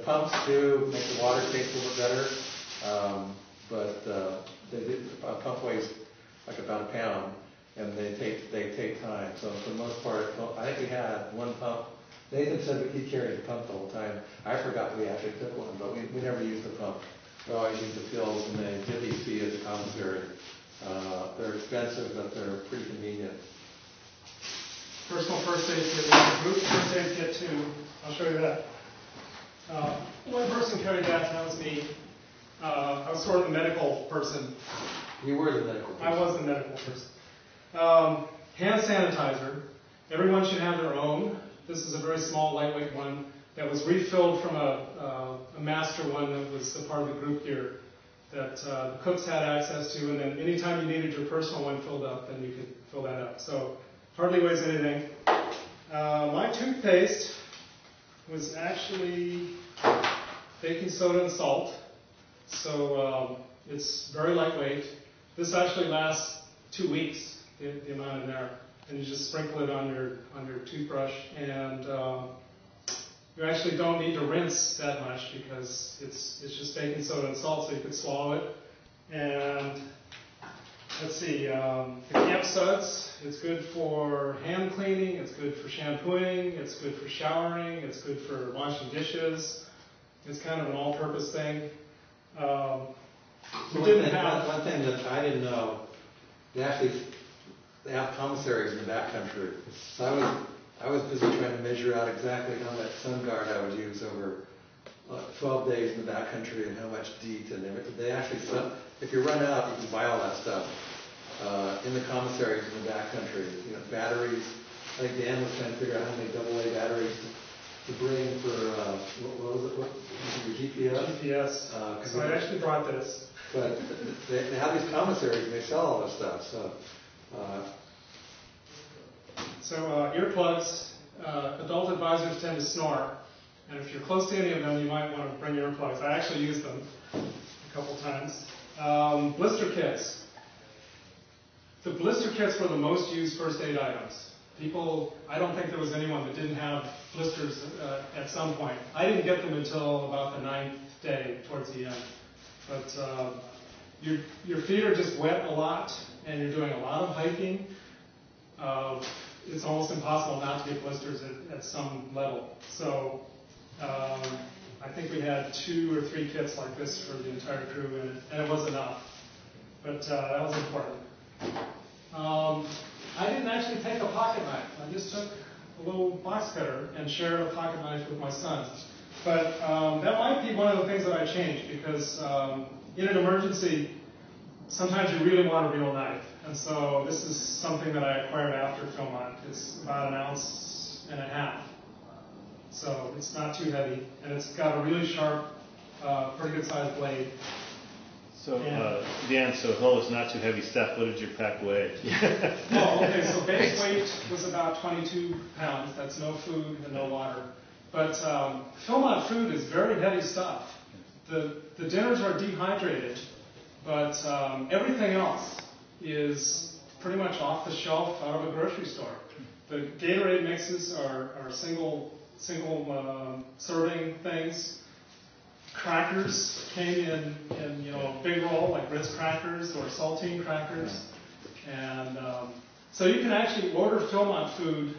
pumps do make the water taste a little better, but a pump weighs like about a pound, and they take time. So for the most part, I think we had one pump. Nathan said he carried the pump the whole time. I forgot we actually took one, but we never used the pump. We always used the fills and the divvy fee at the commissary. They're expensive, but they're pretty convenient. Personal first aid kit, group first aid kit too. I'll show you that. One person carried that, and that was me. I was sort of the medical person. You were the medical person. I was the medical person. Hand sanitizer. Everyone should have their own. This is a very small, lightweight one that was refilled from a master one that was a part of the group gear that the cooks had access to, and then anytime you needed your personal one filled up, then you could fill that up. So hardly weighs anything. My toothpaste was actually baking soda and salt, so it's very lightweight. This actually lasts 2 weeks, the amount in there, and you just sprinkle it on your toothbrush, and you actually don't need to rinse that much because it's just baking soda and salt, so you could swallow it. And let's see, the camp suds, it's good for hand cleaning, it's good for shampooing, it's good for showering, it's good for washing dishes. It's kind of an all-purpose thing. One thing that I didn't know, they have commissaries in the backcountry. So I was busy trying to measure out exactly how much sun guard I would use over 12 days in the backcountry and how much DEET, and they actually sell. If you run out, you can buy all that stuff in the commissaries in the backcountry. You know, batteries. I think Dan was trying to figure out how many AA batteries to bring for what was it? What your GPS? GPS. So I actually brought this. But they have these commissaries and they sell all this stuff. So earplugs. Adult advisors tend to snore, and if you're close to any of them, you might want to bring earplugs. I actually used them a couple times. Blister kits. The blister kits were the most used first aid items. I don't think there was anyone that didn't have blisters at some point. I didn't get them until about the 9th day towards the end. But your feet are just wet a lot, and you're doing a lot of hiking. It's almost impossible not to get blisters at some level. So I think we had 2 or 3 kits like this for the entire crew, and it was enough. But that was important. I didn't actually take a pocket knife. I just took a little box cutter and shared a pocket knife with my son. But that might be one of the things that I changed, because in an emergency, sometimes you really want a real knife. And so this is something that I acquired after Philmont. It's about 1.5 ounces. So it's not too heavy, and it's got a really sharp, pretty good sized blade. So, Dan, so with all this not too heavy stuff, what did your pack weigh? Oh, okay, so base weight was about 22 pounds. That's no food and no water. But Philmont food is very heavy stuff. The dinners are dehydrated, but everything else is pretty much off the shelf out of a grocery store. The Gatorade mixes are single serving things. Crackers came in a big roll, like Ritz crackers or saltine crackers. And so you can actually order Philmont food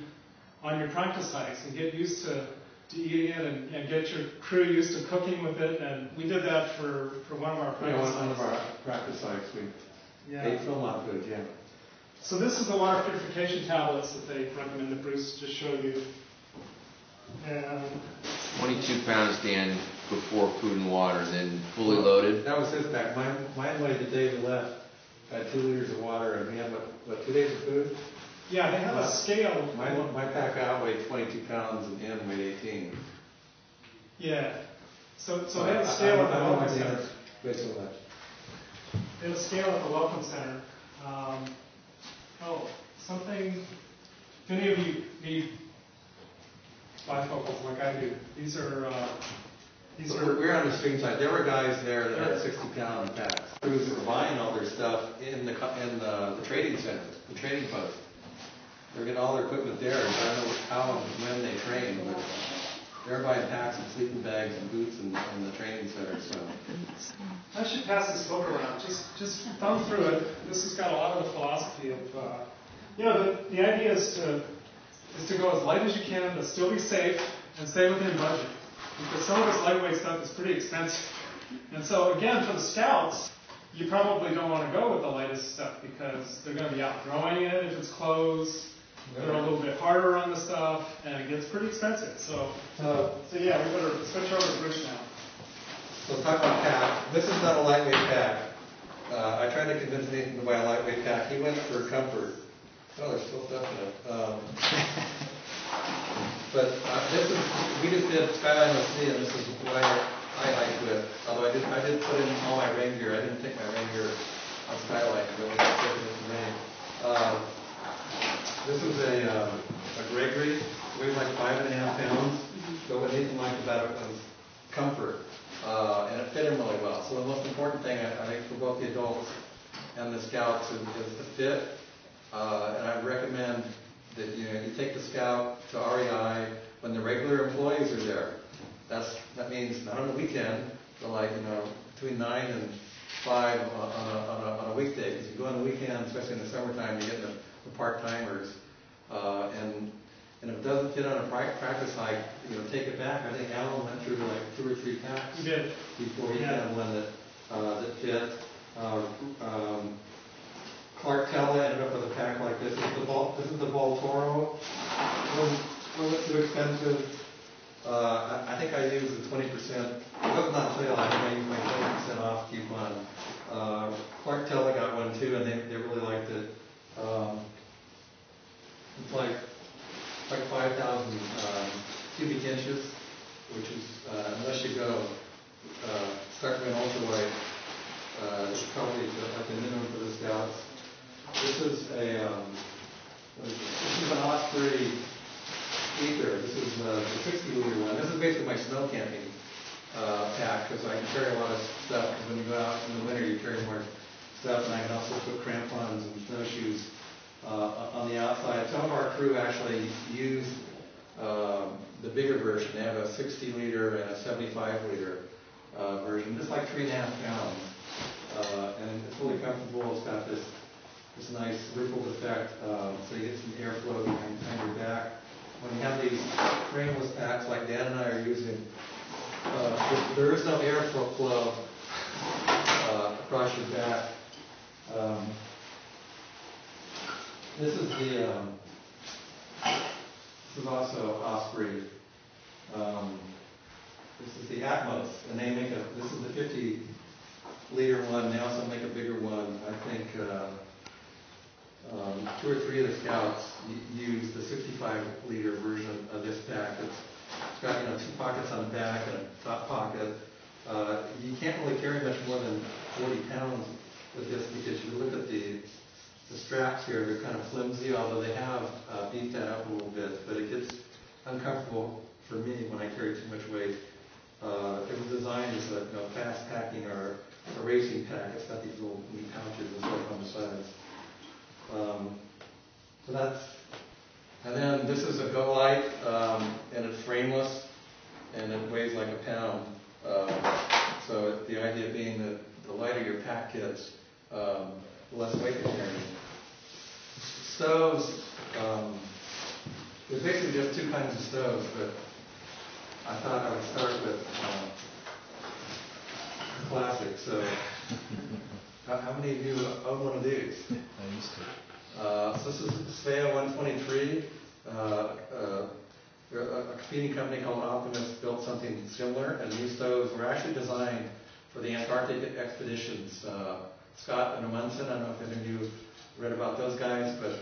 on your practice hikes and get used to eating it and get your crew used to cooking with it. And we did that for one of our practice hikes. One of our practice hikes, we ate Philmont food, yeah. So this is the water purification tablets that they recommend that Bruce just showed you. And 22 pounds, Dan, before food and water, then fully loaded. That was his pack. Mine weighed the day we left. Had 2 liters of water, and we had, what 2 days of food? Yeah, they have a scale. My pack out weighed 22 pounds, and Dan weighed 18. Yeah. So they have a scale at the Welcome Center. Way so much. They have a scale at the Welcome Center. Something. If any of you need bifocals like I do, these are. We're on the stream side. There were guys there that had 60-pound packs. Crews were buying all their stuff in the trading center, the trading post. They're getting all their equipment there. And I don't know how and when they train, but they're buying packs and sleeping bags and boots in the training center, so. I should pass this book around. Just thumb through it. This has got a lot of the philosophy of, the idea is to go as light as you can, but still be safe and stay within budget. Because some of this lightweight stuff is pretty expensive. And so again, for the scouts, you probably don't want to go with the lightest stuff because they're going to be outgrowing it if it's clothes. They're a little bit harder on the stuff, and it gets pretty expensive. So yeah, we better switch over to Bruce now. So talk about pack. This is not a lightweight pack. I tried to convince Nathan to buy a lightweight pack. He went for comfort. Oh, there's still stuff in it. But this is, we just did Skyline with me, and this is what I hike with. Although I did put in all my rain gear. I didn't take my rain gear on Skyline, really, because it was rain. This is a Gregory, weighs like 5.5 pounds. But what Nathan liked about it was comfort, and it fit him really well. So the most important thing, I think, for both the adults and the scouts is the fit. And I recommend that you take the scout to REI when the regular employees are there. That means not on the weekend, but like between 9 and 5 on a weekday. Because you go on the weekend, especially in the summertime, you get the part-timers, and if it doesn't fit on a practice hike, take it back. I think Alan went through like 2 or 3 packs before he found one that fit. Clark Tella ended up with a pack like this. This is the Voltoro. It wasn't too expensive. I think I used the 20%. It wasn't on sale. I think I used my 20% off coupon. Clark Tella got one too, and they really liked it. It's like 5,000 cubic inches, which is unless you start going ultralight, it's probably like the minimum for the scouts. This is an Osprey Ether. This is the 60-liter one. This is basically my snow camping pack because I can carry a lot of stuff. Because when you go out in the winter, you carry more stuff, and I can also put crampons and snowshoes on the outside. Some of our crew actually use the bigger version. They have a 60-liter and a 75-liter version, just like 3.5 pounds, and it's really comfortable. It's got this nice rippled effect, so you get some airflow behind your back. When you have these frameless packs like Dan and I are using, there is no airflow across your back. This is also Osprey. This is the Atmos, and they make this is the 50-liter one. They also make a bigger one. I think 2 or 3 of the scouts use the 65-liter version of this pack. It's got 2 pockets on the back and a top pocket. You can't really carry much more than 40 pounds with this because you look at the straps here, they're kind of flimsy, although they have beefed that up a little bit, but it gets uncomfortable for me when I carry too much weight. It was designed as a fast packing or a racing pack. It's got these little neat pouches and stuff on the sides. And then this is a Go Light, and it's frameless, and it weighs like a pound. So the idea being that the lighter your pack gets, the less weight you're carrying. Stoves, there's basically just 2 kinds of stoves, but I thought I would start with a classic. So, how many of you own one of these? I used to. So this is Svea 123. A competing company called Optimus built something similar, and these stoves were actually designed for the Antarctic expeditions. Scott and Amundsen, I don't know if any of you read about those guys, but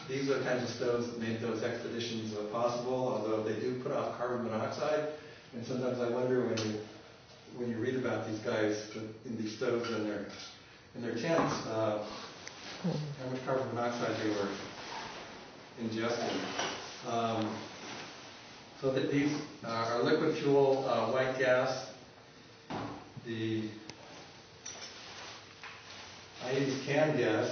these are the kinds of stoves that made those expeditions possible, although they do put off carbon monoxide. And sometimes I wonder when you read about these guys in these stoves in their tents, how much carbon monoxide they were ingesting. So that these are liquid fuel, white gas. I use canned gas.